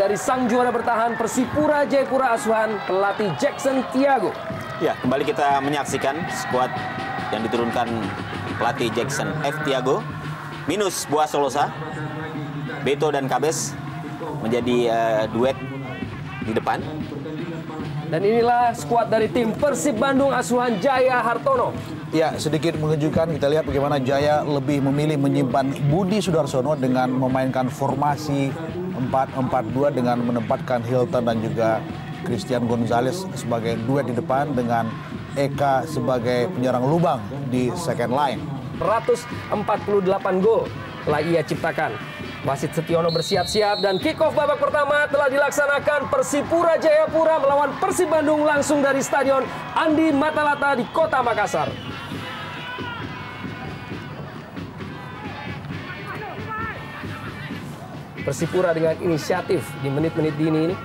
dari sang juara bertahan Persipura Jayapura asuhan pelatih Jackson Tiago. Ya, kembali kita menyaksikan skuad yang diturunkan pelatih Jackson F. Tiago. Minus Boas Solosa, Beto dan Kabes menjadi duet di depan. Dan inilah skuad dari tim Persib Bandung asuhan Jaya Hartono. Ya, sedikit mengejutkan. Kita lihat bagaimana Jaya lebih memilih menyimpan Budi Sudarsono dengan memainkan formasi 4-4-2 dengan menempatkan Hilton dan juga Christian Gonzalez sebagai duet di depan dengan Eka sebagai penyerang lubang di second line. 148 gol telah ia ciptakan. Wasit Setiono bersiap-siap dan kick-off babak pertama telah dilaksanakan. Persipura Jayapura melawan Persib Bandung langsung dari Stadion Andi Matalata di Kota Makassar. Persipura dengan inisiatif di menit-menit dini ini.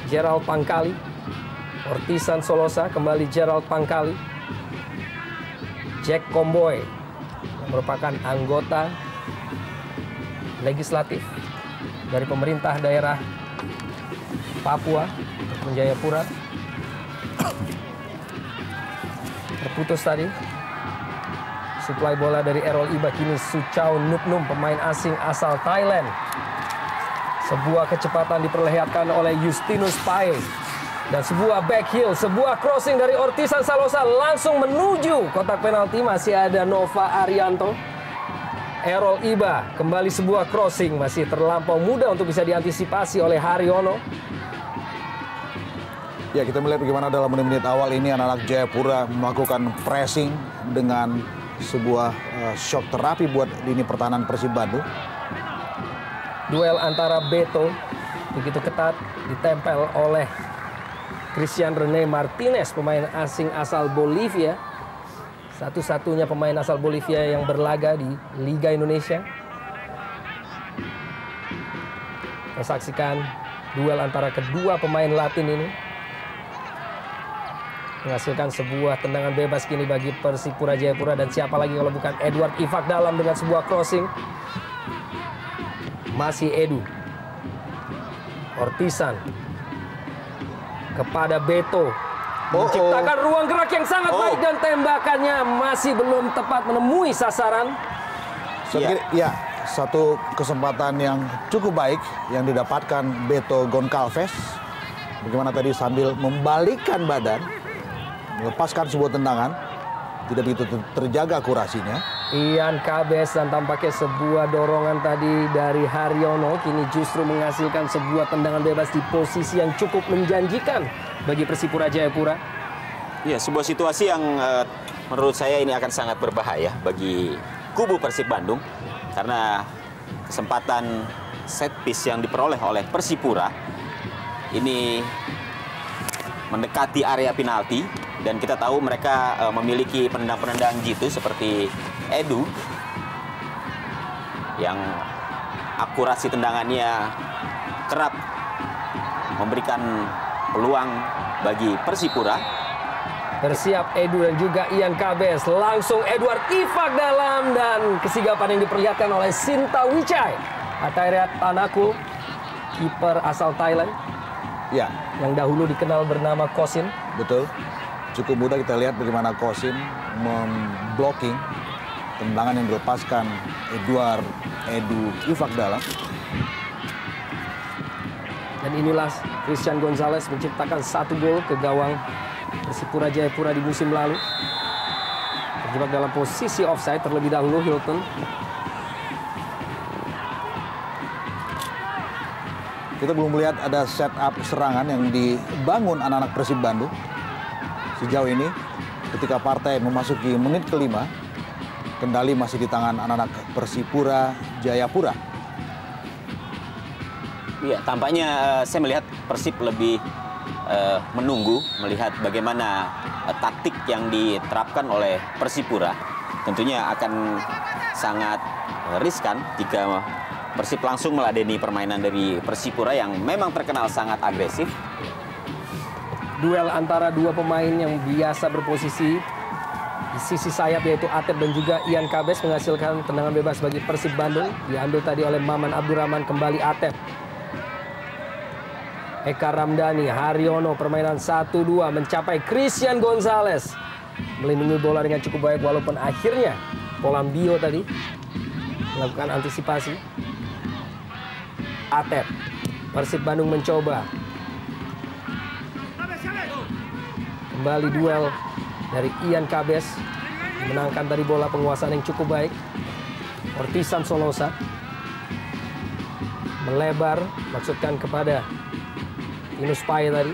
Gerald Pangkali, Ortisan Solosa, kembali Gerald Pangkali. Jack Komboy yang merupakan anggota legislatif dari pemerintah daerah Papua ataupun Jayapura. Terputus tadi. Suplai bola dari Errol Iba, kini Suchao Nupnum, pemain asing asal Thailand. Sebuah kecepatan diperlihatkan oleh Justinus Pae. Dan sebuah back heel, sebuah crossing dari Ortisan Salosa langsung menuju kotak penalti. Masih ada Nova Arianto. Errol Iba, kembali sebuah crossing, masih terlampau mudah untuk bisa diantisipasi oleh Haryono. Ya, kita melihat bagaimana dalam menit-menit awal ini anak-anak Jayapura melakukan pressing dengan sebuah shock terapi buat lini pertahanan Persib Bandung. Duel antara Beto begitu ketat ditempel oleh Christian Rene Martinez, pemain asing asal Bolivia. Satu-satunya pemain asal Bolivia yang berlaga di Liga Indonesia. Kita saksikan duel antara kedua pemain Latin ini. Menghasilkan sebuah tendangan bebas kini bagi Persipura Jayapura. Dan siapa lagi kalau bukan Edward Ifak Dalam dengan sebuah crossing. Masih Edu. Ortisan. Kepada Beto. Menciptakan ruang gerak yang sangat baik dan tembakannya masih belum tepat menemui sasaran. Ya, satu kesempatan yang cukup baik yang didapatkan Beto Goncalves. Bagaimana tadi sambil membalikkan badan, melepaskan sebuah tendangan, tidak begitu terjaga akurasinya. Ian Kabes dan tampaknya sebuah dorongan tadi dari Haryono kini justru menghasilkan sebuah tendangan bebas di posisi yang cukup menjanjikan bagi Persipura Jayapura. Ya, sebuah situasi yang menurut saya ini akan sangat berbahaya bagi kubu Persib Bandung karena kesempatan set piece yang diperoleh oleh Persipura ini mendekati area penalti dan kita tahu mereka memiliki penendang-penendang jitu seperti Edu yang akurasi tendangannya kerap memberikan peluang bagi Persipura. Bersiap Edu dan juga Ian Kabes. Langsung Edward Ifak Dalam dan kesigapan yang diperlihatkan oleh Sinta Wichai. Atairat Tanaku, kiper asal Thailand. Ya, yang dahulu dikenal bernama Kosin. Betul. Cukup mudah kita lihat bagaimana Kosin memblocking tendangan yang dilepaskan Edu Ifak Dalam. Dan inilah Christian Gonzalez menciptakan 1 gol ke gawang Persipura Jayapura di musim lalu. Terjebak dalam posisi offside terlebih dahulu Hilton. Kita belum melihat ada setup serangan yang dibangun anak-anak Persib Bandung. Sejauh ini ketika partai memasuki menit ke-5, kendali masih di tangan anak-anak Persipura Jayapura. Iya, tampaknya saya melihat Persib lebih menunggu melihat bagaimana taktik yang diterapkan oleh Persipura. Tentunya akan sangat riskan jika Persib langsung meladeni permainan dari Persipura yang memang terkenal sangat agresif. Duel antara dua pemain yang biasa berposisi di sisi sayap yaitu Atep dan juga Ian Kabes menghasilkan tendangan bebas bagi Persib Bandung. Diambil tadi oleh Maman Abdurrahman, kembali Atep. Eka Ramdhani, Haryono, permainan 1-2 mencapai Christian Gonzalez. Melindungi bola dengan cukup baik walaupun akhirnya Polambio tadi melakukan antisipasi. Atep, Persib Bandung mencoba. Kembali duel dari Ian Kabes. Menangkan tadi bola, penguasaan yang cukup baik. Ortisan Solosa. Melebar, maksudkan kepada Yunus Paye tadi.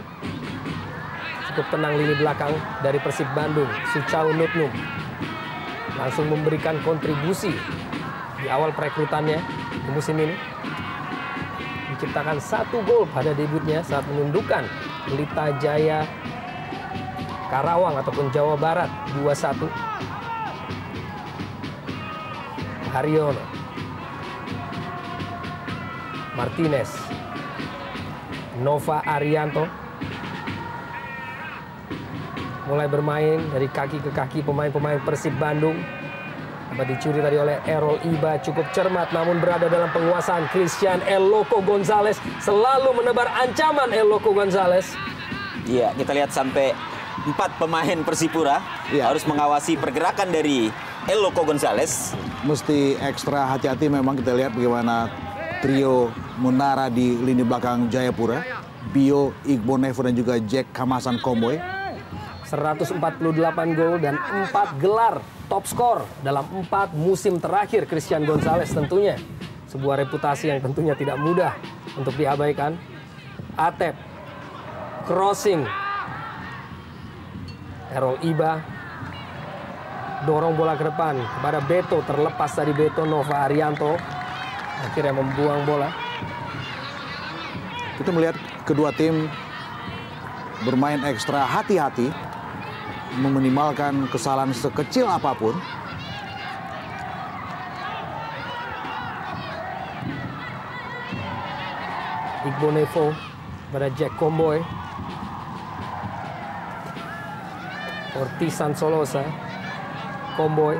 Cukup tenang lini belakang dari Persib Bandung. Suchau Nutnum langsung memberikan kontribusi di awal perekrutannya di musim ini. Menciptakan 1 gol pada debutnya saat menundukkan Pelita Jaya Karawang ataupun Jawa Barat 2-1. Haryono, Martinez, Nova Arianto mulai bermain dari kaki ke kaki pemain-pemain Persib Bandung. Dapat dicuri tadi oleh Errol Iba, cukup cermat namun berada dalam penguasaan Christian El Loco Gonzalez. Selalu menebar ancaman El Loco Gonzalez. Iya, kita lihat sampai 4 pemain Persipura harus mengawasi pergerakan dari El Loco Gonzalez. Mesti ekstra hati-hati memang. Kita lihat bagaimana trio menara di lini belakang Jayapura. Bio, Igbo Nevo dan juga Jack Kamasan Komboy. 148 gol dan 4 gelar top skor dalam 4 musim terakhir Christian Gonzalez tentunya. Sebuah reputasi yang tentunya tidak mudah untuk diabaikan. Atep, crossing. Errol Iba dorong bola ke depan kepada Beto, terlepas dari Beto. Nova Arianto akhirnya membuang bola. Kita melihat kedua tim bermain ekstra hati-hati, meminimalkan kesalahan sekecil apapun. Igbo Nevo pada Jack Komboy. Ortisan Solosa, Komboy.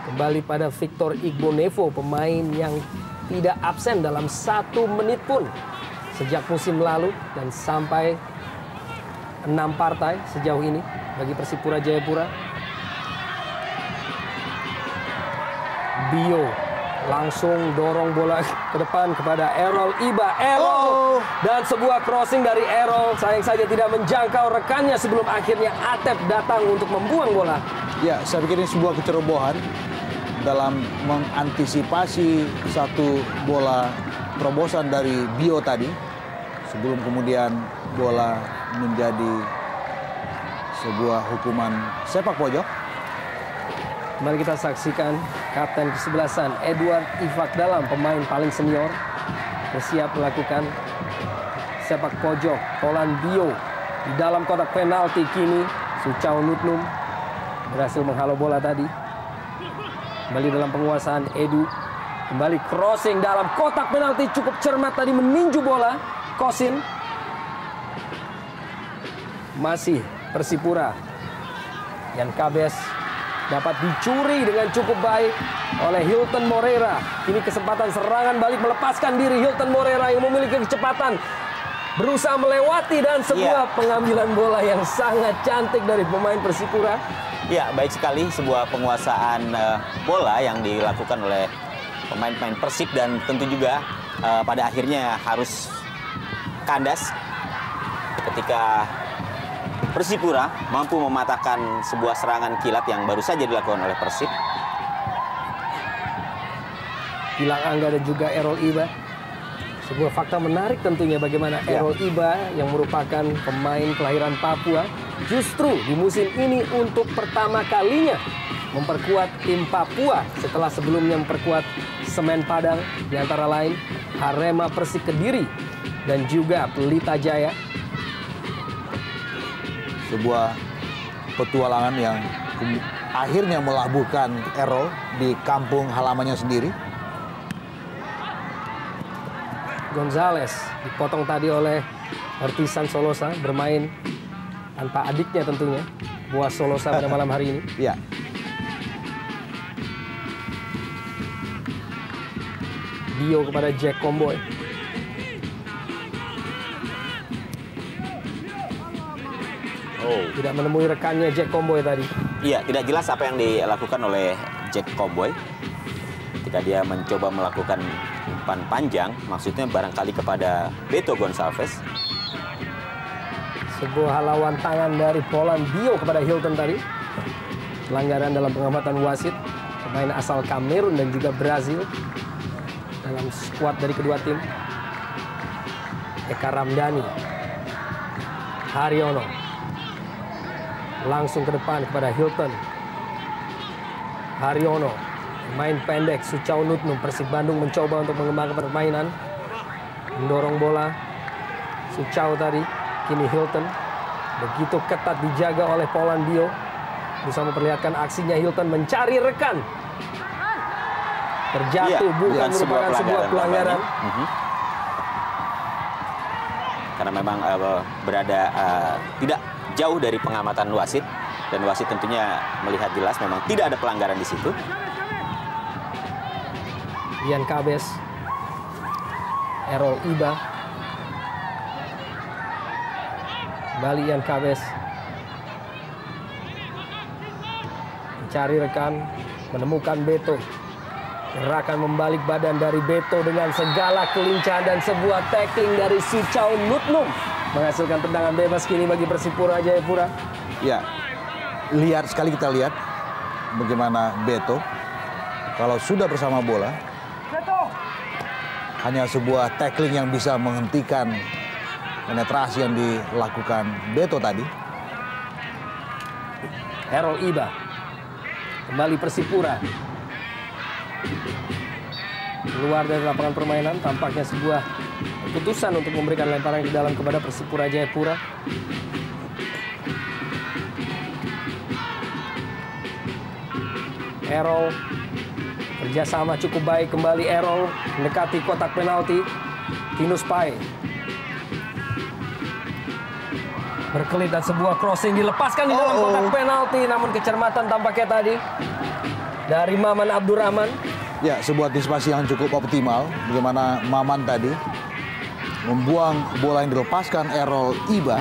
Kembali pada Victor Igbo Nevo, pemain yang tidak absen dalam 1 menit pun sejak musim lalu dan sampai 6 partai sejauh ini bagi Persipura Jayapura. Bio langsung dorong bola ke depan kepada Errol Iba. Errol dan sebuah crossing dari Errol, sayang saja tidak menjangkau rekannya sebelum akhirnya Atep datang untuk membuang bola. Ya, saya pikir ini sebuah kecerobohan dalam mengantisipasi 1 bola terobosan dari Bio tadi sebelum kemudian bola menjadi sebuah hukuman sepak pojok. Mari kita saksikan kapten kesebelasan Edward Ifak Dalam, pemain paling senior, bersiap melakukan sepak pojok. Polan Bio di dalam kotak penalti, kini Suchau Nutnum berhasil menghalau bola tadi. Kembali dalam penguasaan Edu. Kembali crossing dalam kotak penalti, cukup cermat tadi meninju bola. Kosin. Masih Persipura. Yan Kabes dapat dicuri dengan cukup baik oleh Hilton Moreira. Ini kesempatan serangan balik, melepaskan diri Hilton Moreira yang memiliki kecepatan. Berusaha melewati dan sebuah pengambilan bola yang sangat cantik dari pemain Persipura. Ya, baik sekali sebuah penguasaan bola yang dilakukan oleh pemain-pemain Persib dan tentu juga pada akhirnya harus kandas ketika Persipura mampu mematahkan sebuah serangan kilat yang baru saja dilakukan oleh Persib. Gilang Angga dan juga Errol Iba. Sebuah fakta menarik tentunya bagaimana Errol Iba yang merupakan pemain kelahiran Papua justru di musim ini untuk pertama kalinya memperkuat tim Papua setelah sebelumnya memperkuat Semen Padang, di antara lain Arema Persik Kediri dan juga Pelita Jaya. Sebuah petualangan yang akhirnya melabuhkan Errol di kampung halamannya sendiri. Gonzalez dipotong tadi oleh Ortisan Solosa, bermain tanpa adiknya tentunya, Boas Solosa pada malam hari ini. Ya. Dio kepada Jack Komboy. Tidak menemui rekannya Jack Comboy tadi. Iya, tidak jelas apa yang dilakukan oleh Jack Comboy. Ketika dia mencoba melakukan umpan panjang, maksudnya barangkali kepada Beto Gonçalves. Sebuah lawan tangan dari Polandio kepada Hilton tadi. Pelanggaran dalam pengamatan wasit. Pemain asal Kamerun dan juga Brazil dalam skuad dari kedua tim. Eka Ramdhani, Haryono, langsung ke depan kepada Hilton. Haryono, main pendek, Suchau Nutnum. Persib Bandung mencoba untuk mengembangkan permainan, mendorong bola. Suchau tadi, kini Hilton. Begitu ketat dijaga oleh Polandio. Bisa memperlihatkan aksinya, Hilton mencari rekan. Terjatuh, bukan merupakan sebuah pelanggaran. Karena memang berada tidak jauh dari pengamatan wasit, dan wasit tentunya melihat jelas memang tidak ada pelanggaran di situ. Ian Kabes, Errol Iba, kembali Ian Kabes, mencari rekan, menemukan Beto. Gerakan membalik badan dari Beto dengan segala kelincahan dan sebuah tackling dari Suchau Nutnum menghasilkan tendangan bebas kini bagi Persipura Jayapura. Ya, sekali kita lihat bagaimana Beto kalau sudah bersama bola, hanya sebuah tackling yang bisa menghentikan penetrasi yang dilakukan Beto tadi. Errol Iba, kembali Persipura. Keluar dari lapangan permainan, tampaknya sebuah keputusan untuk memberikan lemparan ke dalam kepada Persipura Jayapura. Errol, kerjasama cukup baik, kembali Errol mendekati kotak penalti. Tinus Pai berkelit dan sebuah crossing dilepaskan di dalam kotak penalti, namun kecermatan tampaknya tadi dari Maman Abdurrahman. Ya, sebuah antisipasi yang cukup optimal. Bagaimana Maman tadi membuang bola yang dilepaskan Errol Iba.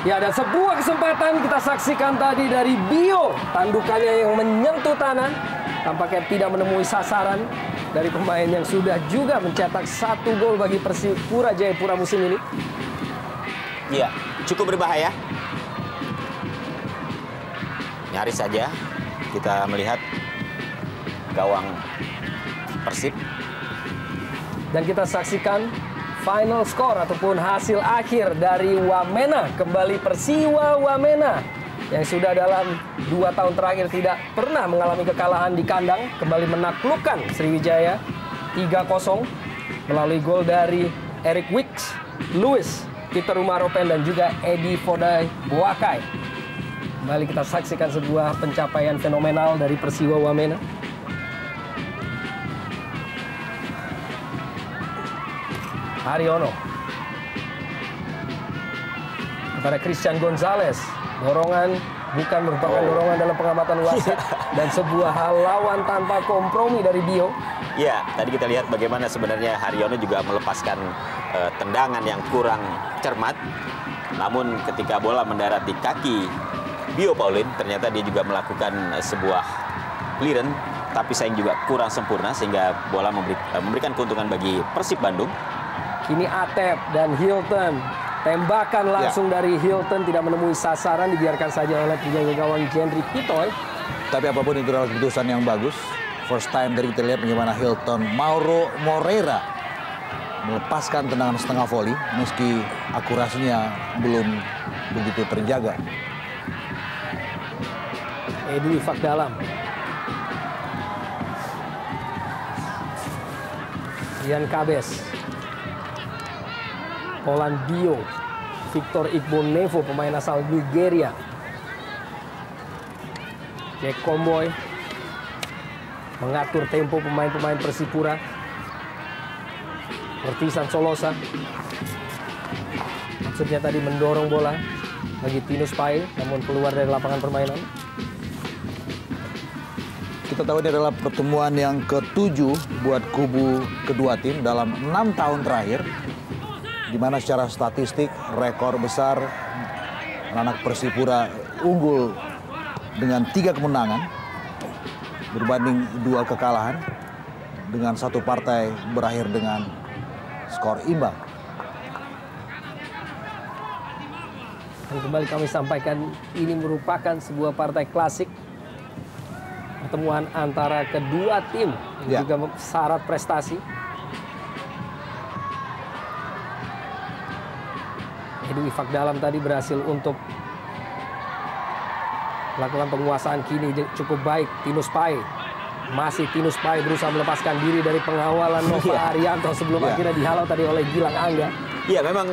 Ya, ada sebuah kesempatan kita saksikan tadi dari Bio. Tandukannya yang menyentuh tanah. Tampaknya tidak menemui sasaran dari pemain yang sudah juga mencetak 1 gol bagi Persipura Jayapura musim ini. Iya, cukup berbahaya. Nyaris saja kita melihat gawang Persib. Dan kita saksikan final score ataupun hasil akhir dari Wamena. Kembali Persiwa Wamena yang sudah dalam 2 tahun terakhir tidak pernah mengalami kekalahan di kandang, kembali menaklukkan Sriwijaya 3-0 melalui gol dari Eric Wicks, Louis, Peter Umaropen dan juga Edi Fodai Boakai. Kembali kita saksikan sebuah pencapaian fenomenal dari Persiwa Wamena. Haryono kepada Christian Gonzalez. Dorongan bukan merupakan dorongan dalam pengamatan wasit dan sebuah hal lawan tanpa kompromi dari Bio. Ya, tadi kita lihat bagaimana sebenarnya Haryono juga melepaskan tendangan yang kurang cermat. Namun ketika bola mendarat di kaki Bio Paulin, ternyata dia juga melakukan sebuah clearance, tapi sayang juga kurang sempurna sehingga bola memberikan keuntungan bagi Persib Bandung. Kini Atep dan Hilton. Tembakan langsung dari Hilton tidak menemui sasaran, dibiarkan saja oleh penjaga gawang Jendri Pitoy. Tapi apapun itu adalah keputusan yang bagus. First time tadi kita lihat bagaimana Hilton Mauro Moreira melepaskan tendangan setengah voli meski akurasinya belum begitu terjaga. Edwi Fakdalam. Ian Kabes. Polandio, Victor Igbonevo, pemain asal Nigeria. Jack Comboy mengatur tempo pemain-pemain Persipura. Ortisan Solosa maksudnya tadi mendorong bola. bagi Tinus Pai, namun keluar dari lapangan permainan. Kita tahu ini adalah pertemuan yang ke-7 buat kubu kedua tim dalam 6 tahun terakhir, di mana secara statistik rekor besar anak Persipura unggul dengan 3 kemenangan berbanding 2 kekalahan, dengan 1 partai berakhir dengan skor imbang. Dan kembali kami sampaikan, ini merupakan sebuah partai klasik, pertemuan antara kedua tim yang juga syarat prestasi. Edu Ifak Dalam tadi berhasil untuk melakukan penguasaan, kini cukup baik Tinus Pai. Masih Tinus Pai berusaha melepaskan diri dari pengawalan Nova Arianto sebelum akhirnya dihalau tadi oleh Gilang Angga. Iya, memang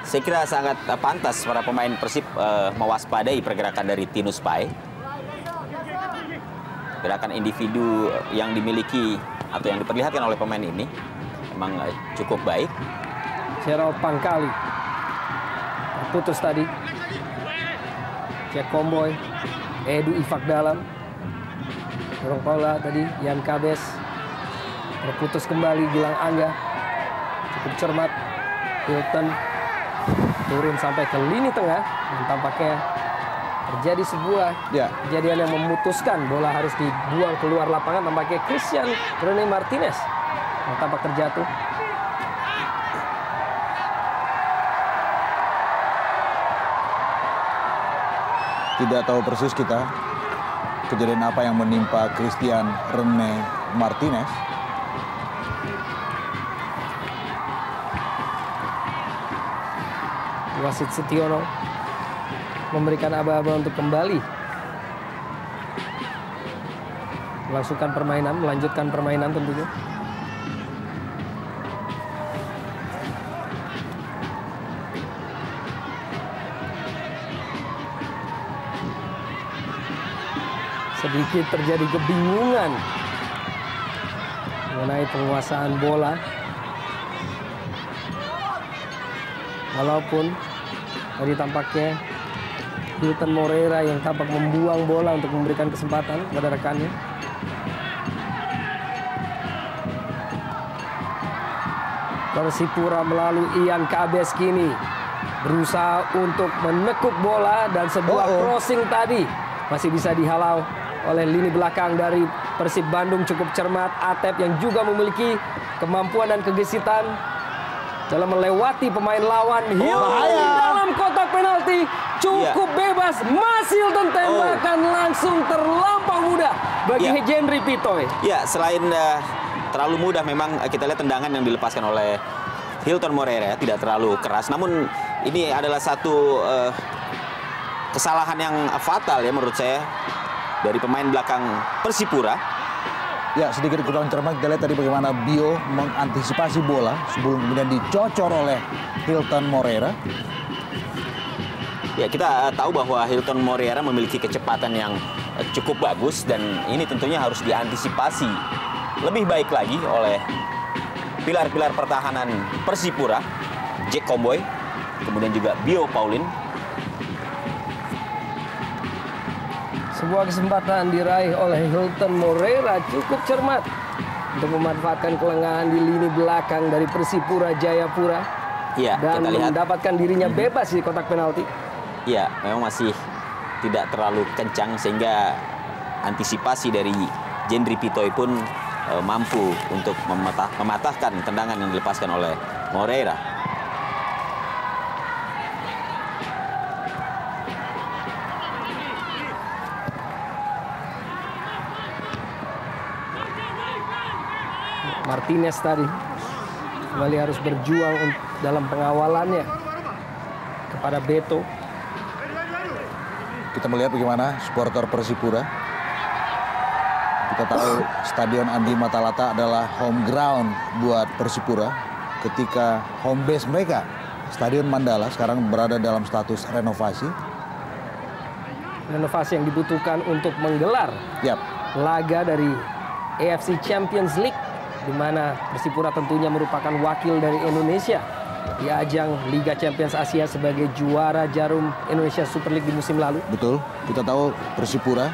saya kira sangat pantas para pemain Persib mewaspadai pergerakan dari Tinus Pai. Gerakan individu yang dimiliki atau yang diperlihatkan oleh pemain ini memang cukup baik. Gerald Pangkali terputus tadi. Jack Komboy, Edu Ifak Dalam, dorong bola tadi Yan Kabes, terputus kembali Gilang Angga, cukup cermat. Hilton turun sampai ke lini tengah dan tampaknya terjadi sebuah kejadian yang memutuskan bola harus dibuang keluar lapangan. Tampaknya Christian Rene Martinez yang tampak terjatuh. Tidak tahu persis kita kejadian apa yang menimpa Christian Rene Martinez. Wasit Setiono memberikan aba-aba untuk kembali melangsungkan permainan, melanjutkan permainan tentunya. Sedikit terjadi kebingungan mengenai penguasaan bola. Walaupun tadi tampaknya Hilton Moreira yang tampak membuang bola untuk memberikan kesempatan kepada rekannya. Persipura melalui Ian Kabes kini berusaha untuk menekuk bola dan sebuah crossing tadi masih bisa dihalau oleh lini belakang dari Persib Bandung, cukup cermat. Atep yang juga memiliki kemampuan dan kegesitan dalam melewati pemain lawan. Hilton dalam kotak penalti cukup bebas. Hilton tembakan langsung terlampau mudah bagi Jendri Pitoy. Ya, selain terlalu mudah, memang kita lihat tendangan yang dilepaskan oleh Hilton Moreira tidak terlalu keras. Namun ini adalah satu kesalahan yang fatal ya menurut saya dari pemain belakang Persipura. Ya, sedikit kurang cermat. Kita lihat tadi bagaimana Bio mengantisipasi bola sebelum kemudian dicocor oleh Hilton Moreira. Ya, kita tahu bahwa Hilton Moreira memiliki kecepatan yang cukup bagus dan ini tentunya harus diantisipasi lebih baik lagi oleh pilar-pilar pertahanan Persipura, Jack Komboy, kemudian juga Bio Paulin. Sebuah kesempatan diraih oleh Hilton Moreira, cukup cermat untuk memanfaatkan kelengahan di lini belakang dari Persipura Jayapura. Ya, dan kita lihat mendapatkan dirinya bebas di kotak penalti. Ya, memang masih tidak terlalu kencang sehingga antisipasi dari Jendri Pitoy pun mampu untuk mematahkan tendangan yang dilepaskan oleh Moreira. Martinez tadi kembali harus berjuang dalam pengawalannya kepada Beto. Kita melihat bagaimana supporter Persipura. Kita tahu Stadion Andi Matalata adalah home ground buat Persipura ketika home base mereka, Stadion Mandala, sekarang berada dalam status renovasi. Renovasi yang dibutuhkan untuk menggelar laga dari AFC Champions League, di mana Persipura tentunya merupakan wakil dari Indonesia di ajang Liga Champions Asia sebagai juara Jarum Indonesia Super League di musim lalu. Betul, kita tahu Persipura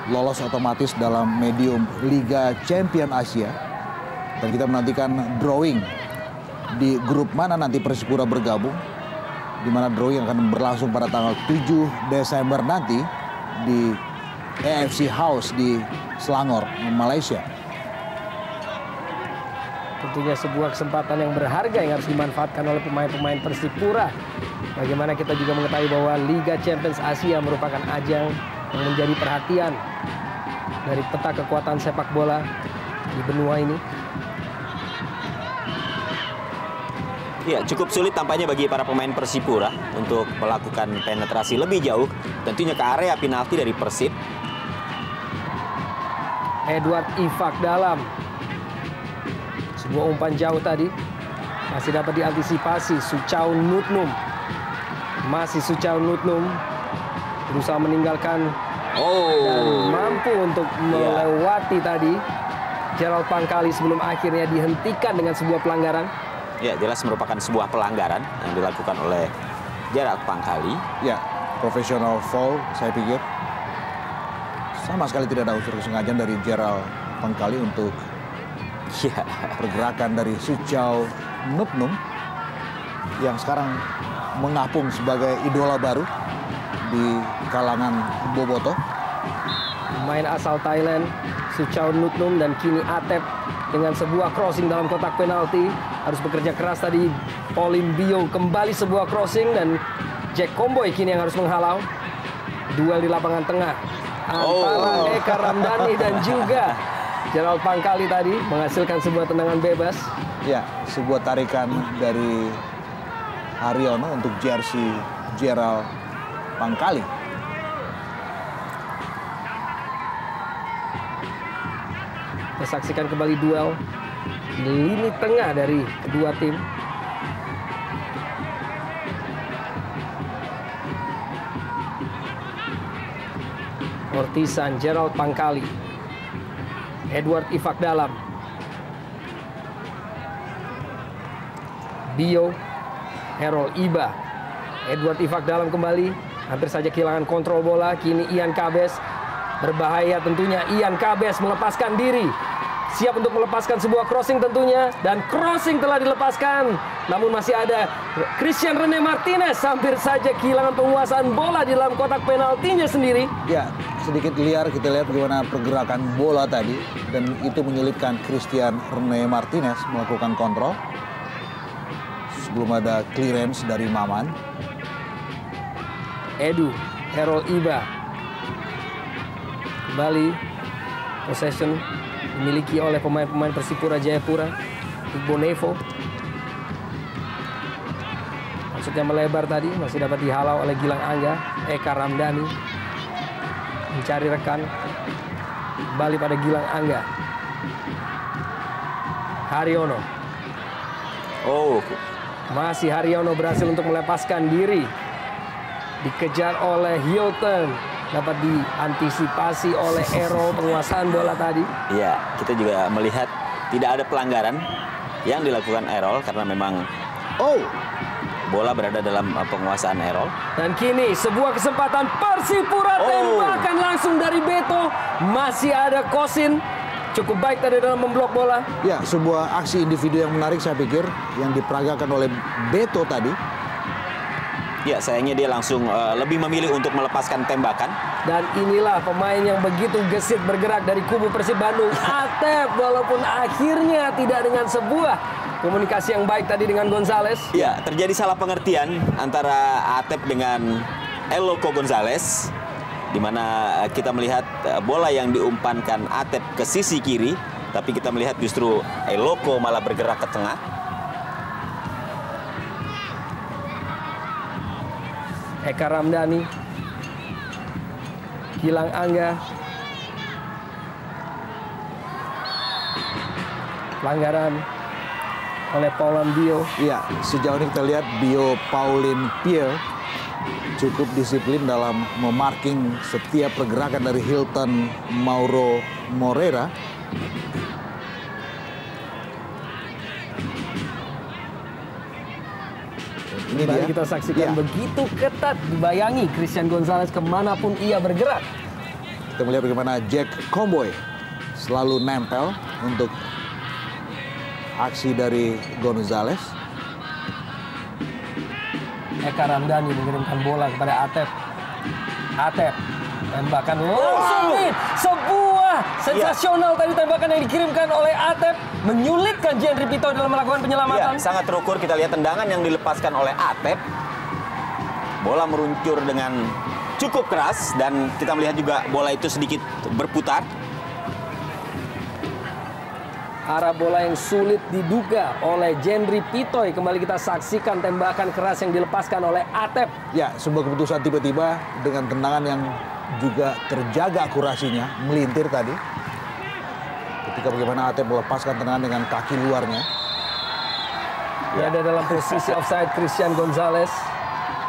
lolos otomatis dalam medium Liga Champion Asia. Dan kita menantikan drawing di grup mana nanti Persipura bergabung. Di mana drawing akan berlangsung pada tanggal 7 Desember nanti di AFC House di Selangor, Malaysia. Tentunya sebuah kesempatan yang berharga yang harus dimanfaatkan oleh pemain-pemain Persipura. Bagaimana kita juga mengetahui bahwa Liga Champions Asia merupakan ajang yang menjadi perhatian dari peta kekuatan sepak bola di benua ini. Ya, cukup sulit tampaknya bagi para pemain Persipura untuk melakukan penetrasi lebih jauh, tentunya ke area penalti dari Persib. Edward Ifak dalam. Sebuah umpan jauh tadi. Masih dapat diantisipasi Suchao Nutnum. Masih Suchao Nutnum berusaha meninggalkan dan mampu untuk melewati tadi Gerald Pangkali sebelum akhirnya dihentikan dengan sebuah pelanggaran. Ya, jelas merupakan sebuah pelanggaran yang dilakukan oleh Gerald Pangkali. Ya, profesional foul saya pikir. Sama sekali tidak ada unsur kesengajaan dari Gerald Pangkali untuk pergerakan dari Suchao Nutnum yang sekarang mengapung sebagai idola baru di kalangan Bobotoh. Pemain asal Thailand, Suchao Nutnum, dan kini Atep dengan sebuah crossing dalam kotak penalti. Harus bekerja keras tadi Pauline Bio, kembali sebuah crossing dan Jack Komboy kini yang harus menghalau. Duel di lapangan tengah antara Eka Ramdhani dan juga Gerald Pangkali tadi menghasilkan sebuah tendangan bebas. Ya, sebuah tarikan dari Haryono untuk jersey Gerald Pangkali. Kita saksikan kembali duel di lini tengah dari kedua tim. Ortisan, Gerald Pangkali, Edward Ifak dalam, Bio, Harold Iba, Edward Ifak dalam kembali, hampir saja kehilangan kontrol bola. Kini Ian Kabes, berbahaya tentunya. Ian Kabes melepaskan diri, siap untuk melepaskan sebuah crossing tentunya, dan crossing telah dilepaskan. Namun masih ada Christian Rene Martinez, hampir saja kehilangan penguasaan bola di dalam kotak penaltinya sendiri. Ya, sedikit liar kita lihat bagaimana pergerakan bola tadi, dan itu menyulitkan Christian Rene Martinez melakukan kontrol sebelum ada clearance dari Maman. Edu, Harold Iba, kembali possession dimiliki oleh pemain-pemain Persipura Jayapura. Iqbal Nevo maksudnya melebar tadi, masih dapat dihalau oleh Gilang Angga. Eka Ramdhani mencari rekan, kembali pada Gilang Angga. Haryono, masih Haryono berhasil untuk melepaskan diri, dikejar oleh Hilton, dapat diantisipasi oleh Errol penguasaan bola tadi. Ya, kita juga melihat tidak ada pelanggaran yang dilakukan Errol karena memang bola berada dalam penguasaan Errol. Dan kini sebuah kesempatan Persipura, tembakan langsung dari Beto. Masih ada Kosin, cukup baik tadi dalam memblok bola. Ya, sebuah aksi individu yang menarik saya pikir yang diperagakan oleh Beto tadi. Ya, sayangnya dia langsung lebih memilih untuk melepaskan tembakan. Dan inilah pemain yang begitu gesit bergerak dari kubu Persib Bandung, Atep, walaupun akhirnya tidak dengan sebuah komunikasi yang baik tadi dengan Gonzales. Ya, terjadi salah pengertian antara Atep dengan Eloko Gonzales, di mana kita melihat bola yang diumpankan Atep ke sisi kiri, tapi kita melihat justru Eloko malah bergerak ke tengah. Eka Ramdhani, Gilang Angga, pelanggaran oleh Pauline Bio. Iya, sejauh ini kita lihat Bio Pauline Pierre cukup disiplin dalam memarking setiap pergerakan dari Hilton Mauro Moreira. Ini Mari dia. kita saksikan Ya. begitu ketat dibayangi Christian Gonzalez kemanapun ia bergerak. Kita melihat bagaimana Jack Comboy selalu nempel untuk aksi dari Gonzalez. Eka Ramdhani mengirimkan bola kepada Atep. Atep tembakan langsung in. Sebuah sensasional tadi tembakan yang dikirimkan oleh Atep menyulitkan Jendri Pito dalam melakukan penyelamatan. Ya, sangat terukur. Kita lihat tendangan yang dilepaskan oleh Atep. Bola meluncur dengan cukup keras dan kita melihat juga bola itu sedikit berputar. Arah bola yang sulit diduga oleh Jendri Pitoy. Kembali kita saksikan tembakan keras yang dilepaskan oleh Atep. Ya, sebuah keputusan tiba-tiba dengan tendangan yang juga terjaga akurasinya, melintir tadi. Ketika bagaimana Atep melepaskan tendangan dengan kaki luarnya. Berada dalam posisi offside Christian Gonzalez.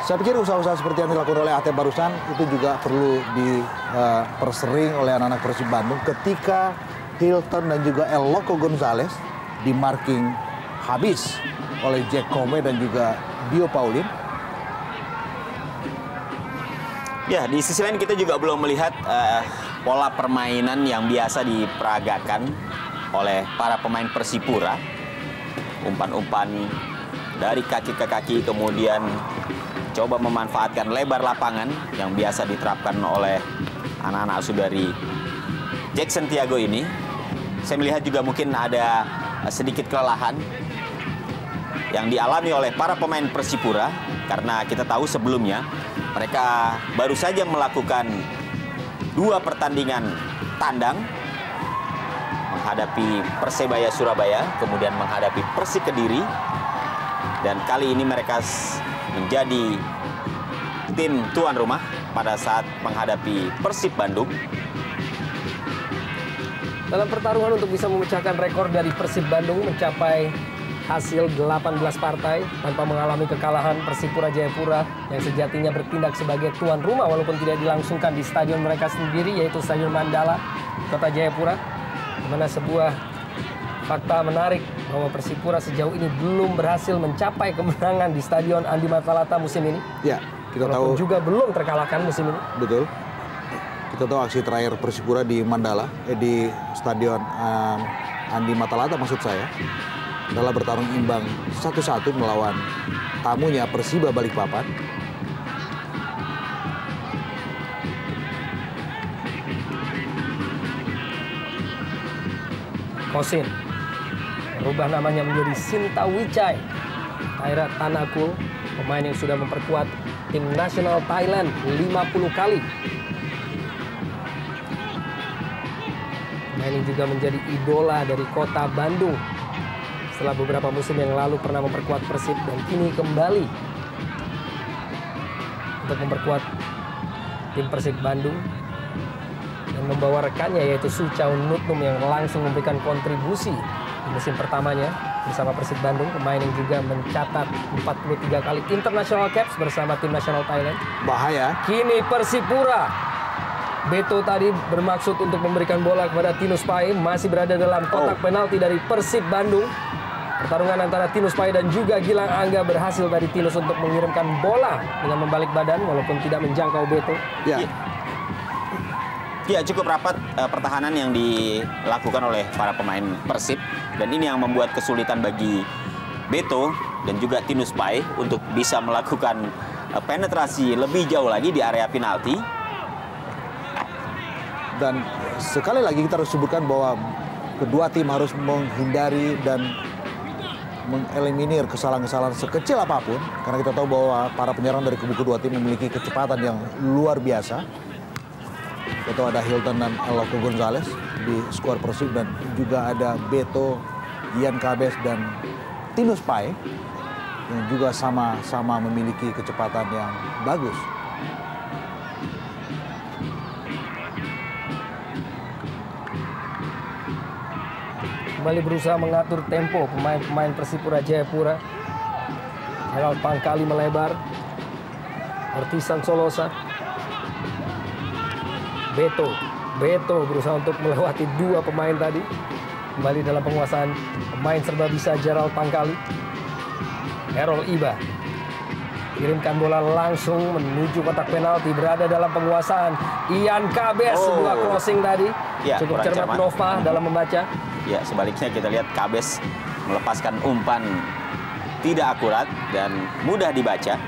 Saya pikir usaha-usaha seperti yang dilakukan oleh Atep barusan itu juga perlu dipersering oleh anak-anak Persib Bandung ketika Hilton dan juga El Loco Gonzalez di marking habis oleh Jack Comboy dan juga Dio Paulin. Ya, di sisi lain kita juga belum melihat pola permainan yang biasa diperagakan oleh para pemain Persipura. Umpan-umpan dari kaki ke kaki, kemudian coba memanfaatkan lebar lapangan yang biasa diterapkan oleh anak-anak asuh dari Jackson Tiago ini. Saya melihat juga mungkin ada sedikit kelelahan yang dialami oleh para pemain Persipura karena kita tahu sebelumnya mereka baru saja melakukan 2 pertandingan tandang menghadapi Persebaya Surabaya, kemudian menghadapi Persik Kediri, dan kali ini mereka menjadi tim tuan rumah pada saat menghadapi Persib Bandung. Dalam pertarungan untuk bisa memecahkan rekor dari Persib Bandung mencapai hasil 18 partai tanpa mengalami kekalahan, Persipura Jayapura yang sejatinya bertindak sebagai tuan rumah walaupun tidak dilangsungkan di stadion mereka sendiri yaitu Stadion Mandala, Kota Jayapura. Di mana sebuah fakta menarik bahwa Persipura sejauh ini belum berhasil mencapai kemenangan di Stadion Andi Matalata musim ini. Ya, kita Walaupun tahu juga belum terkalahkan musim ini. betul. Kita tahu aksi terakhir Persipura di Mandala, di Stadion Andi Matalata maksud saya, adalah bertarung imbang 1-1 melawan tamunya Persiba Balikpapan. Kosin berubah namanya menjadi Sinta Wicai. Taira Tanakul, pemain yang sudah memperkuat tim nasional Thailand 50 kali. Pemain ini juga menjadi idola dari kota Bandung. Setelah beberapa musim yang lalu pernah memperkuat Persib dan kini kembali untuk memperkuat tim Persib Bandung dan membawa rekannya yaitu Suchao Nutnum yang langsung memberikan kontribusi di musim pertamanya bersama Persib Bandung, pemain yang juga mencatat 43 kali international caps bersama tim nasional Thailand. Bahaya. Kini Persipura, Beto tadi bermaksud untuk memberikan bola kepada Tinus Pai, masih berada dalam kotak penalti dari Persib Bandung. Pertarungan antara Tinus Pai dan juga Gilang Angga berhasil dari Tinus untuk mengirimkan bola dengan membalik badan walaupun tidak menjangkau Beto. Ya. Ya, cukup rapat pertahanan yang dilakukan oleh para pemain Persib, dan ini yang membuat kesulitan bagi Beto dan juga Tinus Pai untuk bisa melakukan penetrasi lebih jauh lagi di area penalti. Dan sekali lagi kita harus sebutkan bahwa kedua tim harus menghindari dan mengeliminir kesalahan-kesalahan sekecil apapun, karena kita tahu bahwa para penyerang dari kubu kedua tim memiliki kecepatan yang luar biasa. Kita tahu ada Hilton dan El Loco Gonzalez di skuad Persib, dan juga ada Beto, Ian Kabes, dan Tinus Pai yang juga sama-sama memiliki kecepatan yang bagus. Kembali berusaha mengatur tempo pemain-pemain Persipura Jayapura. Gerald Pangkali melebar. Ortisan Solosa. Beto berusaha untuk melewati 2 pemain tadi. Kembali dalam penguasaan pemain serba bisa Gerald Pangkali. Errol Iba. Kirimkan bola langsung menuju kotak penalti, berada dalam penguasaan Ian Kabes. Sebuah crossing tadi. Ya, cukup cermat Nova dalam membaca. Ya, sebaliknya kita lihat Kabes melepaskan umpan tidak akurat dan mudah dibaca.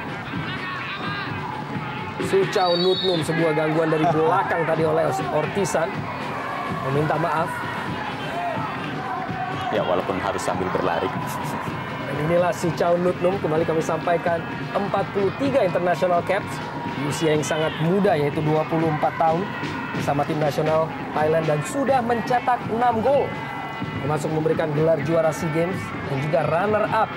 Suchau Nutnum, sebuah gangguan dari belakang tadi oleh Ortisan. Meminta maaf. Ya, walaupun harus sambil berlari. Dan inilah Suchau Nutnum, kembali kami sampaikan, 43 international caps di usia yang sangat muda, yaitu 24 tahun bersama tim nasional Thailand, dan sudah mencetak 6 gol, termasuk memberikan gelar juara SEA Games dan juga runner up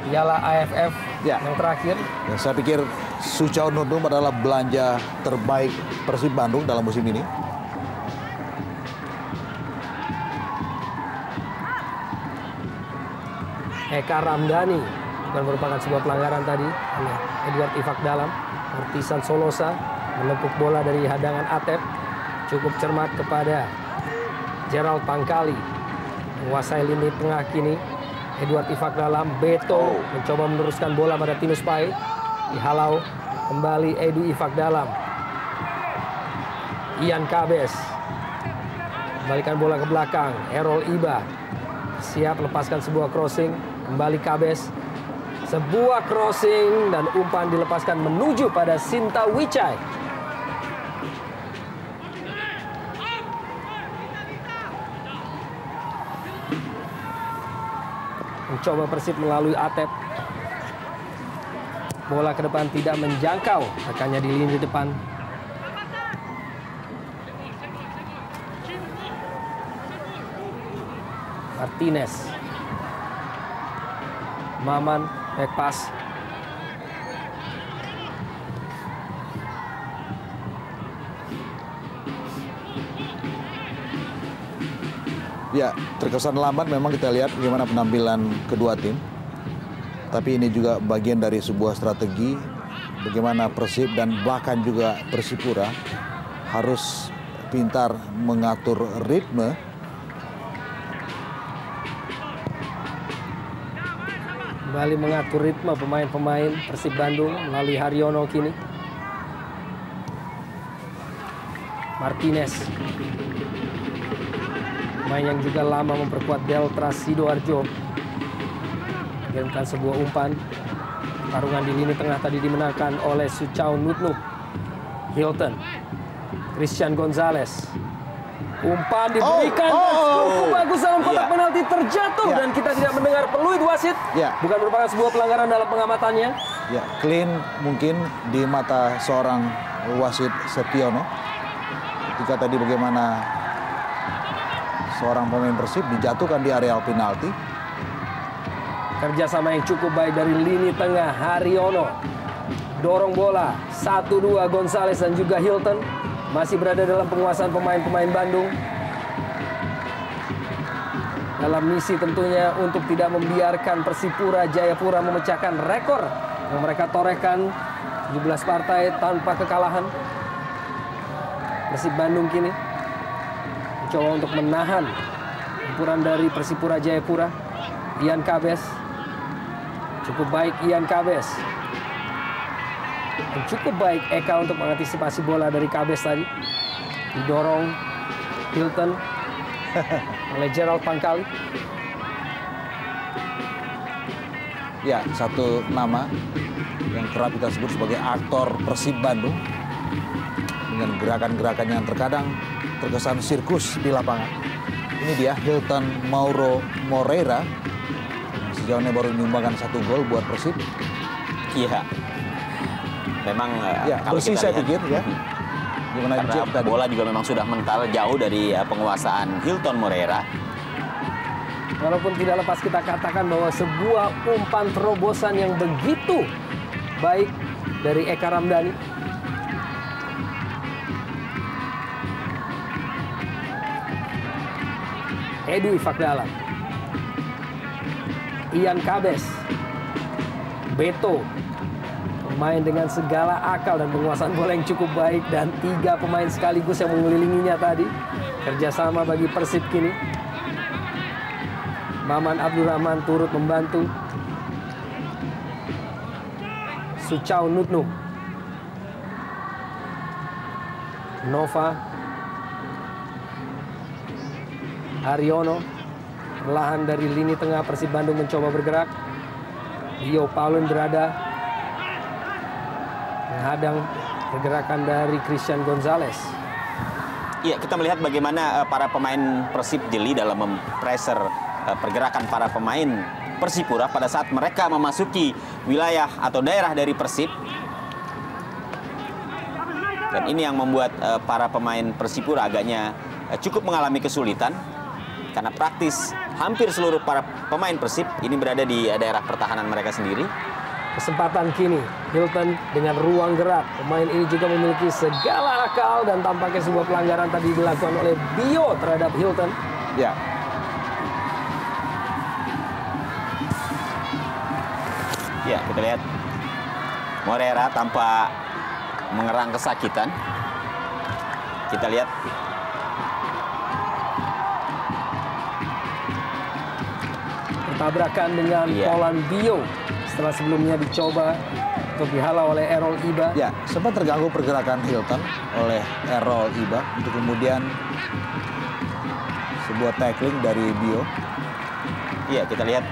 Piala AFF yang terakhir. Dan saya pikir Suchau Nutnum adalah belanja terbaik Persib Bandung dalam musim ini. Eka Ramdhani, bukan merupakan sebuah pelanggaran tadi oleh Edward Ifak Dalam. Ortisan Solosa menepuk bola dari hadangan Atep, cukup cermat kepada Gerald Pangkali, menguasai lini tengah kini. Edward Ifak Dalam, Beto mencoba meneruskan bola pada Tinus Pai, dihalau kembali Edu Ifak Dalam. Ian Kabes kembalikan bola ke belakang, Errol Iba siap lepaskan sebuah crossing. Kembali Kabes, sebuah crossing dan umpan dilepaskan menuju pada Sinta Wicai. Mencoba Persib melalui Atep. Bola ke depan tidak menjangkau, rekannya di lini depan. Martinez. Maman, back pass. Ya, terkesan lambat memang kita lihat bagaimana penampilan kedua tim. Tapi ini juga bagian dari sebuah strategi bagaimana Persib dan bahkan juga Persipura harus pintar mengatur ritme. Kembali mengatur ritme pemain-pemain Persib Bandung melalui Haryono kini. Martinez, pemain yang juga lama memperkuat Delta Sidoarjo, mengirimkan sebuah umpan. Tarungan di lini tengah tadi dimenangkan oleh Suchau Nutnum. Hilton, Christian Gonzalez. Umpan diberikan cukup bagus dalam kotak penalti, terjatuh dan kita tidak mendengar peluit wasit. Bukan merupakan sebuah pelanggaran dalam pengamatannya. Ya, clean mungkin di mata seorang wasit Setiono. Ketika tadi bagaimana seorang pemain Persib dijatuhkan di areal penalti. Kerjasama yang cukup baik dari lini tengah Haryono. Dorong bola 1-2 Gonzalez dan juga Hilton. Masih berada dalam penguasaan pemain-pemain Bandung. Dalam misi tentunya untuk tidak membiarkan Persipura Jayapura memecahkan rekor yang mereka torehkan 17 partai tanpa kekalahan. Persib Bandung kini mencoba untuk menahan campuran dari Persipura Jayapura. Ian Kabes, cukup baik Ian Kabes. Dan cukup baik Eka untuk mengantisipasi bola dari Kabes tadi. Didorong Hilton oleh Gerald Pangkali. Ya, satu nama yang kerap kita sebut sebagai aktor Persib Bandung. Dengan gerakan-gerakan yang terkadang terkesan sirkus di lapangan. Ini dia Hilton Mauro Moreira. Sejauh ini baru menyumbangkan 1 gol buat Persib. Iya. Memang kalau bersih kita saya pikir ya. Gimana karena bola juga memang sudah mental jauh dari penguasaan Hilton Moreira. Walaupun tidak lepas kita katakan bahwa sebuah umpan terobosan yang begitu baik dari Eka Ramdhani. Edu Ifak Dalam. Ian Kabes. Beto. Pemain dengan segala akal dan penguasaan bola yang cukup baik. Dan 3 pemain sekaligus yang mengelilinginya tadi. Kerjasama bagi Persib kini. Maman Abdurrahman turut membantu. Suchau Nutnum. Nova Haryono perlahan dari lini tengah Persib Bandung mencoba bergerak. Dio Paulin berada menghadang pergerakan dari Christian Gonzalez. Iya, kita melihat bagaimana para pemain Persib jeli dalam mempressure pergerakan para pemain Persipura pada saat mereka memasuki wilayah atau daerah dari Persib. Dan ini yang membuat para pemain Persipura agaknya cukup mengalami kesulitan. Karena praktis hampir seluruh para pemain Persib ini berada di daerah pertahanan mereka sendiri. Kesempatan kini Hilton dengan ruang gerak. Pemain ini juga memiliki segala akal dan tampaknya sebuah pelanggaran tadi dilakukan oleh Bio terhadap Hilton. Ya. Ya, kita lihat Moreira tanpa mengerang kesakitan. Kita lihat tabrakan dengan Polan Bio setelah sebelumnya dicoba untuk dihalau oleh Errol Iba. Ya, sempat terganggu pergerakan Hilton oleh Errol Iba untuk kemudian sebuah tackling dari Bio. Iya, kita lihat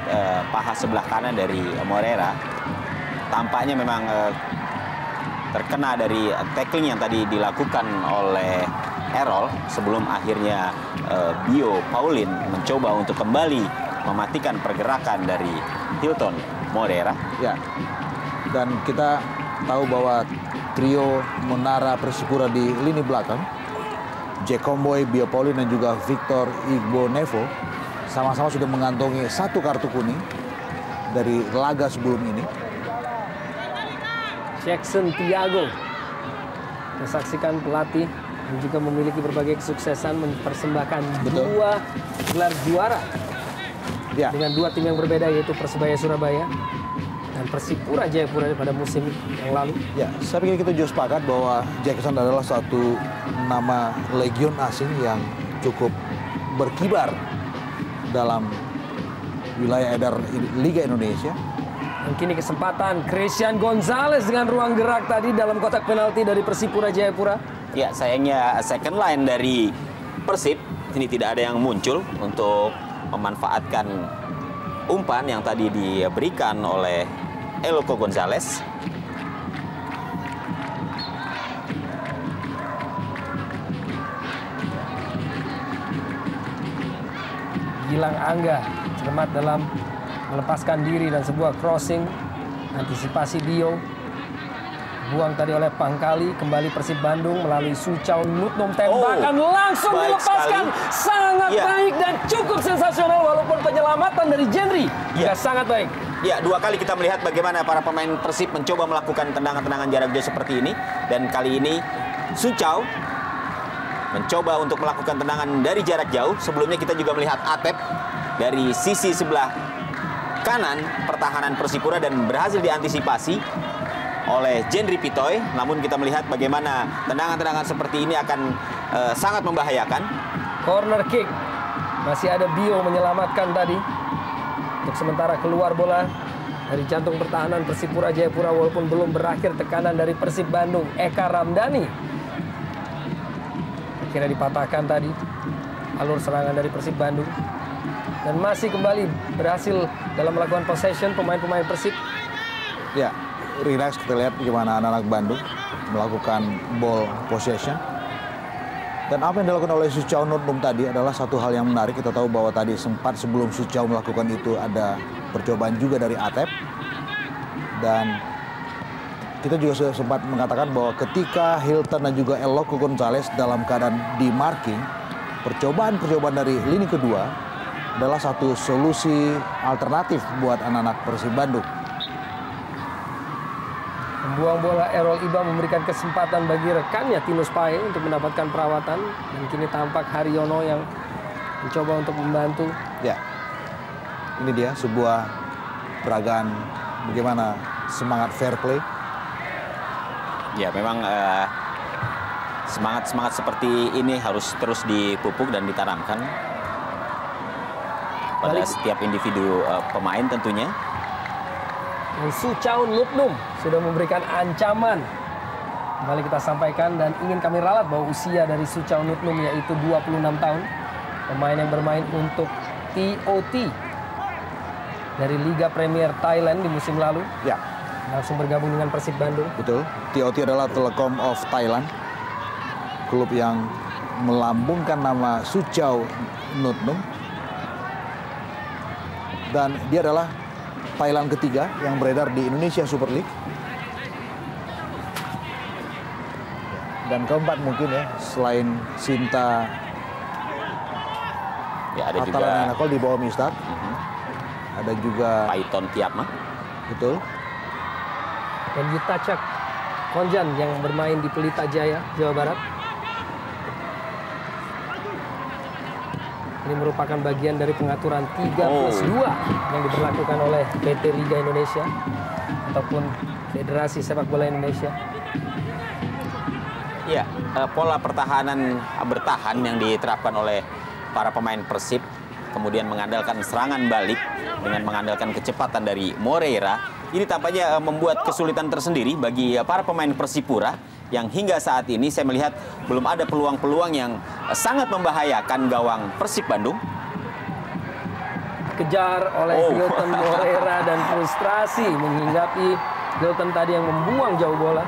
paha sebelah kanan dari Moreira tampaknya memang terkena dari tackling yang tadi dilakukan oleh Errol sebelum akhirnya Bio Paulin mencoba untuk kembali mematikan pergerakan dari Hilton Moreira. Ya, dan kita tahu bahwa trio menara Persipura di lini belakang, Jack Comboy, Bio Paulin dan juga Victor Igbo Nevo sama-sama sudah mengantongi 1 kartu kuning dari laga sebelum ini. Jackson Tiago, kita saksikan pelatih yang juga memiliki berbagai kesuksesan mempersembahkan 2 gelar juara. Ya. Dengan 2 tim yang berbeda yaitu Persebaya Surabaya dan Persipura Jayapura pada musim yang lalu. Ya, saya pikir kita juga sepakat bahwa Jackson adalah satu nama legion asing yang cukup berkibar dalam wilayah edar Liga Indonesia. Dan kini kesempatan Christian Gonzalez dengan ruang gerak tadi dalam kotak penalti dari Persipura Jayapura. Ya, sayangnya second line dari Persib ini tidak ada yang muncul untuk memanfaatkan umpan yang tadi diberikan oleh Eloko Gonzalez. Gilang Angga cermat dalam melepaskan diri dan sebuah crossing antisipasi Dio buang tadi oleh Pangkali. Kembali Persib Bandung melalui Suchau Nutnum, tembakan langsung dilepaskan sekali. Sangat baik dan cukup sensasional walaupun penyelamatan dari Jendri juga sangat baik. Ya, 2 kali kita melihat bagaimana para pemain Persib mencoba melakukan tendangan-tendangan jarak jauh seperti ini, dan kali ini Suchau mencoba untuk melakukan tendangan dari jarak jauh. Sebelumnya kita juga melihat Atep dari sisi sebelah kanan pertahanan Persipura dan berhasil diantisipasi oleh Jendri Pitoy. Namun kita melihat bagaimana tendangan-tendangan seperti ini akan sangat membahayakan. Corner kick, masih ada Bio menyelamatkan tadi. Untuk sementara keluar bola dari jantung pertahanan Persipura Jayapura walaupun belum berakhir tekanan dari Persib Bandung. Eka Ramdhani akhirnya dipatahkan tadi alur serangan dari Persib Bandung. Dan masih kembali berhasil dalam melakukan possession pemain-pemain Persib. Ya, relax, kita lihat bagaimana anak-anak Bandung melakukan ball possession. Dan apa yang dilakukan oleh Suchau Nutnum tadi adalah satu hal yang menarik. Kita tahu bahwa tadi sempat sebelum Suchau melakukan itu ada percobaan juga dari Atep. Dan kita juga sempat mengatakan bahwa ketika Hilton dan juga Eloko Gonzalez dalam keadaan di marking, percobaan-percobaan dari lini kedua adalah satu solusi alternatif buat anak-anak Persib Bandung. Membuang bola Errol Iba memberikan kesempatan bagi rekannya Tinus Pae untuk mendapatkan perawatan. Dan kini tampak Haryono yang mencoba untuk membantu. Ya, ini dia sebuah peragaan bagaimana semangat fair play. Ya, memang semangat-semangat seperti ini harus terus dipupuk dan ditanamkan pada setiap individu pemain tentunya. Dan Suchau Nupnum sudah memberikan ancaman. Kembali kita sampaikan dan ingin kami ralat bahwa usia dari Suchau Nupnum yaitu 26 tahun. Pemain yang bermain untuk TOT dari Liga Premier Thailand di musim lalu. Ya, Langsung bergabung dengan Persib Bandung. betul. TOT adalah Telekom of Thailand. Klub yang melambungkan nama Suchau Nupnum. Dan dia adalah Thailand ketiga yang beredar di Indonesia Super League. Dan keempat mungkin ya, selain Sinta Ya, ada juga Atalan Nakol di bawah Mistad. Ada juga, Paiton Tiapma. betul. Dan Yutacak Konjan yang bermain di Pelita Jaya, Jawa Barat. Ini merupakan bagian dari pengaturan 3+2 yang diberlakukan oleh PT Liga Indonesia ataupun Federasi Sepak Bola Indonesia. Ya, pola pertahanan bertahan yang diterapkan oleh para pemain Persib, kemudian mengandalkan serangan balik dengan mengandalkan kecepatan dari Moreira. Ini tampaknya membuat kesulitan tersendiri bagi para pemain Persipura yang hingga saat ini saya melihat belum ada peluang-peluang yang sangat membahayakan gawang Persib Bandung. Kejar oleh Hilton Moreira dan frustrasi menghinggapi Hilton tadi yang membuang jauh bola.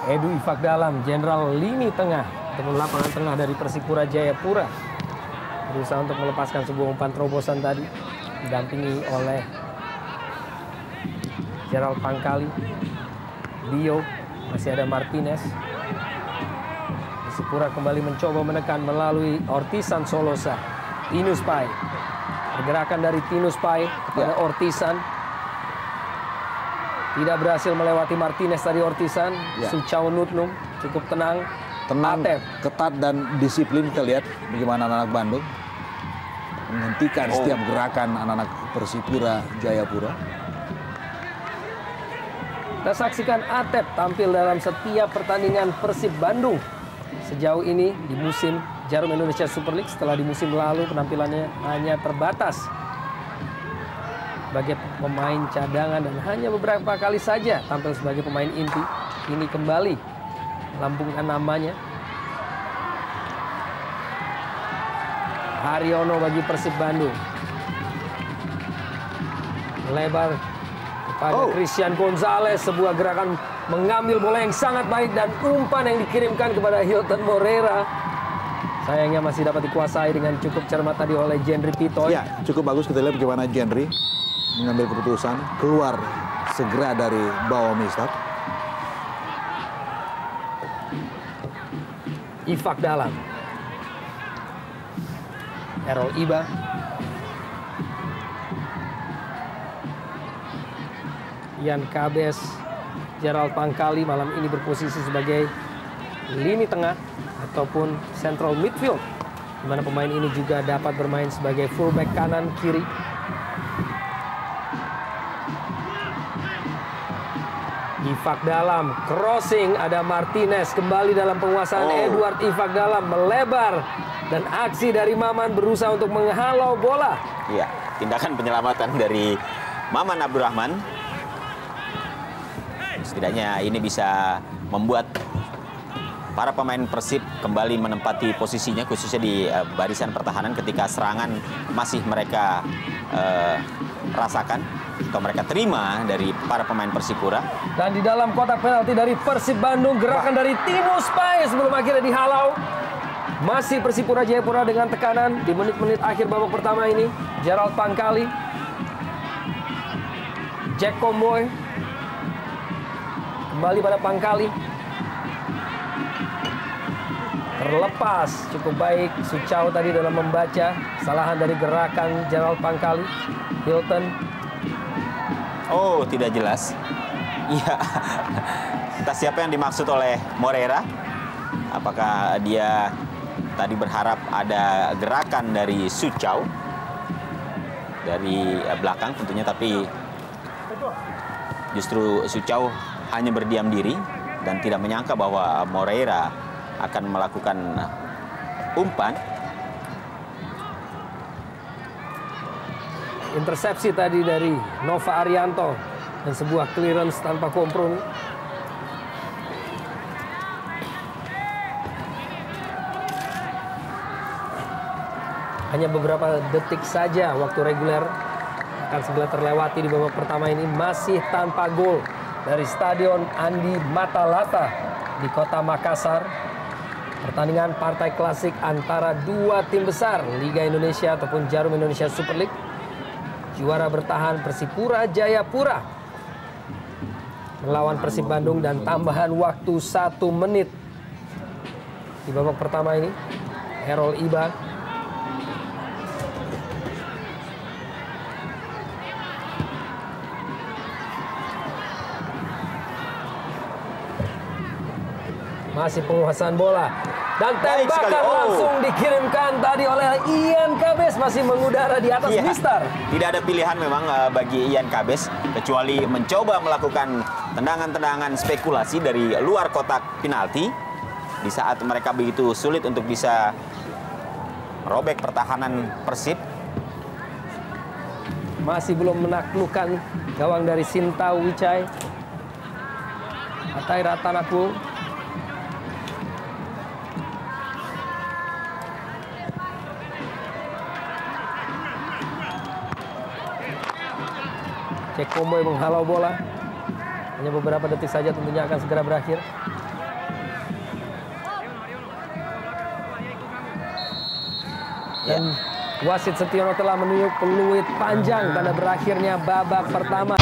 Edu Ifak Dalam, Jenderal lini tengah ataupun lapangan tengah dari Persipura Jayapura, berusaha untuk melepaskan sebuah umpan terobosan tadi, didampingi oleh Gerald Pangkali, Dio, masih ada Martinez. Persipura kembali mencoba menekan melalui Ortisan Solosa. Tinus Pai, pergerakan dari Tinus Pai kepada Ortisan. Tidak berhasil melewati Martinez tadi Ortisan. Suchau Nupnum cukup tenang. Tenang, Atep. ketat dan disiplin. Kita lihat bagaimana anak-anak Bandung menghentikan setiap gerakan anak-anak Persipura Jayapura. Kita saksikan Atep tampil dalam setiap pertandingan Persib Bandung sejauh ini di musim Jarum Indonesia Super League. Setelah di musim lalu penampilannya hanya terbatas sebagai pemain cadangan dan hanya beberapa kali saja tampil sebagai pemain inti. Ini kembali melambungkan namanya. Haryono bagi Persib Bandung. Lebar kepada Christian Gonzalez, sebuah gerakan mengambil bola yang sangat baik dan umpan yang dikirimkan kepada Hilton Moreira. Sayangnya masih dapat dikuasai dengan cukup cermat tadi oleh Jendri Pitoy. Ya, cukup bagus kita lihat bagaimana Jendri mengambil keputusan keluar segera dari bawah Mistad. Ifak Dalam, Errol Iba, Ian Kabes, Gerald Pangkali malam ini berposisi sebagai lini tengah ataupun central midfield, di mana pemain ini juga dapat bermain sebagai fullback kanan kiri. Ifak Dalam, crossing, ada Martinez kembali dalam penguasaan Edward Ifak Dalam, melebar dan aksi dari Maman berusaha untuk menghalau bola. Iya, tindakan penyelamatan dari Maman Abdurrahman. Setidaknya ini bisa membuat para pemain Persib kembali menempati posisinya, khususnya di barisan pertahanan ketika serangan masih mereka rasakan atau mereka terima dari para pemain Persipura. Dan di dalam kotak penalti dari Persib Bandung, gerakan dari Tinus Pai sebelum akhirnya dihalau. Masih Persipura Jayapura dengan tekanan di menit-menit akhir babak pertama ini. Gerald Pangkali, Jack Komboy, kembali pada Pangkali. Terlepas cukup baik Suchau tadi dalam membaca kesalahan dari gerakan Gerald Pangkali. Hilton. Oh, tidak jelas. Iya. Entah siapa yang dimaksud oleh Moreira. Apakah dia tadi berharap ada gerakan dari Suchau? dari belakang tentunya, tapi justru Suchau hanya berdiam diri dan tidak menyangka bahwa Moreira akan melakukan umpan. Intersepsi tadi dari Nova Arianto dan sebuah clearance tanpa kompromi. Hanya beberapa detik saja waktu reguler akan segera terlewati di babak pertama ini, masih tanpa gol dari Stadion Andi Matalata di Kota Makassar. Pertandingan partai klasik antara dua tim besar Liga Indonesia ataupun Jarum Indonesia Super League. Juara bertahan Persipura Jayapura melawan Persib Bandung dan tambahan waktu 1 menit di babak pertama ini. Errol Iba masih penguasaan bola dan tembakan langsung dikirimkan tadi oleh Ian Kabes, masih mengudara di atas mistar. Tidak ada pilihan memang bagi Ian Kabes kecuali mencoba melakukan tendangan-tendangan spekulasi dari luar kotak penalti di saat mereka begitu sulit untuk bisa merobek pertahanan Persib. Masih belum menaklukkan gawang dari Sinta Wicai. Ataira Tanaku Cek Komboy menghalau bola. Hanya beberapa detik saja, tentunya akan segera berakhir. Dan wasit Setiono telah menunjuk peluit panjang tanda berakhirnya babak pertama.